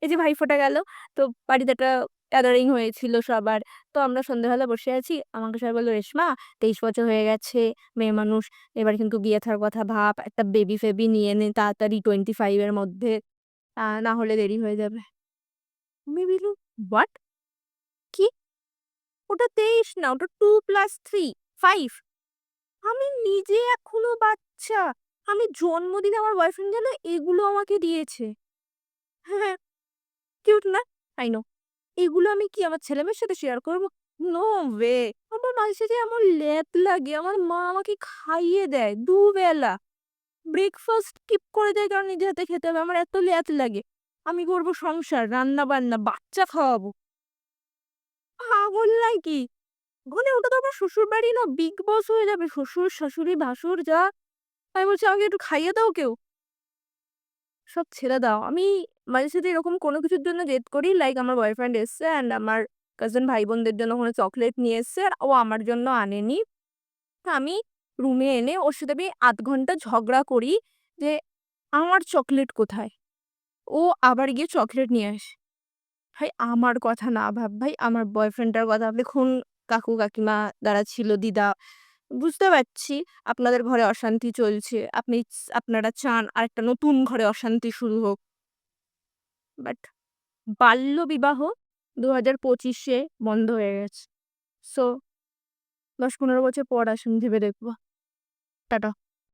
এই যে ভাইফোঁটা গেল, তো বাড়িতে একটা গ্যাদারিং হয়েছিল সবার। তো আমরা সন্ধ্যাবেলা বসে আছি। আমাকে সবাই বলল, "রেশমা ২৩ বছর হয়ে গেছে, মেয়ে মানুষ। এবার কিন্তু বিয়ে থার কথা ভাব। একটা বেবি-ফেবি নিয়ে নে তাড়াতাড়ি 25 এর মধ্যে। না হলে দেরি হয়ে যাবে।" আমি বললাম, "হোয়াট? কি? ওটা 23 না, ওটা 2+3, 5।" আমি নিজে এখনো বাচ্চা। আমি জন্মদিনে আমার বয়ফ্রেন্ড জানো এগুলো আমাকে দিয়েছে। হ্যাঁ, কিউট না? I know. এগুলো আমি কি আমার ছেলেমেয়ের সাথে শেয়ার করব? No way. আমার মাঝে সাঝে আমার ল্যাদ লাগে। আমার মা আমাকে খাইয়ে দেয় দুবেলা। ব্রেকফাস্ট স্কিপ করে দেয় কারণ নিজে হাতে খেতে হবে। আমার এত ল্যাদ লাগে। আমি করব সংসার, রান্না-বান্না, বাচ্চা খাওয়াবো। পাগল নাকি? ওখানে ওটা তো আমার শ্বশুরবাড়ি না, বিগ বস হয়ে যাবে। শ্বশুর, শাশুড়ি, ভাসুর যা। আমি বলছি, "আমাকে একটু খাইয়ে দাও কেউ।" সব ছেড়ে দাও। আমি মাঝে সাঝে এরকম কোনো কিছুর জন্য জেদ করি। লাইক আমার বয়ফ্রেন্ড এসছে অ্যান্ড আমার কাজিন ভাই-বোনদের জন্য কোনো চকোলেট নিয়ে এসছে আর ও আমার জন্য আনেনি। তো আমি রুমে এনে ওর সাথে আমি ০.৫ ঘন্টা ঝগড়া করি যে, "আমার চকোলেট কোথায়?" ও আবার গিয়ে চকোলেট নিয়ে আসে। ভাই আমার কথা না ভাব ভাই, আমার বয়ফ্রেন্ডটার কথা ভাব। দেখুন কাকু-কাকিমা যারা ছিল, দিদা, বুঝতে পারছি আপনাদের ঘরে অশান্তি চলছে। আপনারা চান আরেকটা নতুন ঘরে অশান্তি শুরু হোক। বাট বাল্যবিবাহ ২০২৫ এ বন্ধ হয়ে গেছে। সো ১০-১৫ বছর পর আসুন ভেবে দেখব। টাটা।